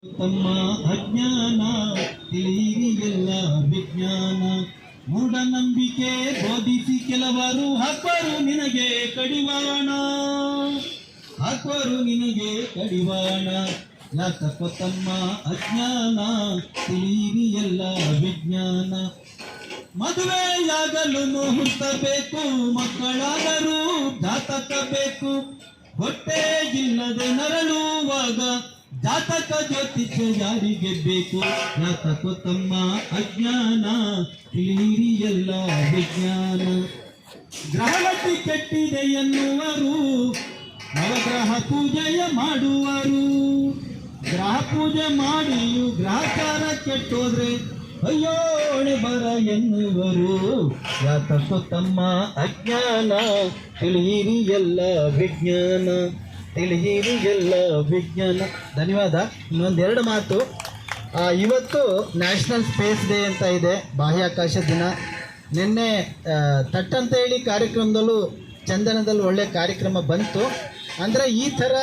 ತಮ್ಮ ಅಜ್ಞಾನ ತಿಳಿಯಿರಿ ಎಲ್ಲ ವಿಜ್ಞಾನ. ಮೂಢನಂಬಿಕೆ ಬೋಧಿಸಿ ಕೆಲವರು ಹಾಕುವರು ನಿನಗೆ ಕಡಿವಾಣ, ಹಾಕುವರು ನಿನಗೆ ಕಡಿವಾಣ. ಯಾಕಪ್ಪ ತಮ್ಮ ಅಜ್ಞಾನ ತಿಳಿಯಿರಿ ಎಲ್ಲ ವಿಜ್ಞಾನ. ಮದುವೆಯಾಗಲು ಮುಹೂರ್ತ ಬೇಕು, ಮಕ್ಕಳಾದರೂ ಜಾತಕ ಬೇಕು. ಹೊಟ್ಟೆ ಇಲ್ಲದೆ ನರಳುವಾಗ ಜಾತಕ ಜ್ಯೋತಿಷ್ಯ ಯಾರಿಗೆ ಬೇಕು. ಯಾತಕ ತಮ್ಮ ಅಜ್ಞಾನ ತಿಳಿಯಿರಿ ಎಲ್ಲ ವಿಜ್ಞಾನ. ಗ್ರಹಗತಿ ಕೆಟ್ಟಿದೆ ಎನ್ನುವರು ನವಗ್ರಹ ಪೂಜೆಯ ಮಾಡುವರು. ಗ್ರಹ ಪೂಜೆ ಮಾಡಿಯೂ ಗ್ರಹಚಾರ ಕೆಟ್ಟೋದ್ರೆ ಅಯ್ಯೋ ಬರ ಎನ್ನುವರು. ಯಾತಕ ತಮ್ಮ ಅಜ್ಞಾನ ತಿಳಿಯಿರಿ ಎಲ್ಲ ವಿಜ್ಞಾನ, ತಿಳಿಯಿರಿ ಎಲ್ಲ ವಿಜ್ಞಾನ. ಧನ್ಯವಾದ. ಇನ್ನೊಂದೆರಡು ಮಾತು. ಇವತ್ತು ನ್ಯಾಷನಲ್ ಸ್ಪೇಸ್ ಡೇ ಅಂತ ಇದೆ, ಬಾಹ್ಯಾಕಾಶ ದಿನ. ನಿನ್ನೆ ತಟ್ಟಂತ ಹೇಳಿ ಕಾರ್ಯಕ್ರಮದಲ್ಲೂ ಚಂದನದಲ್ಲಿ ಒಳ್ಳೆ ಕಾರ್ಯಕ್ರಮ ಬಂತು. ಅಂದರೆ ಈ ಥರ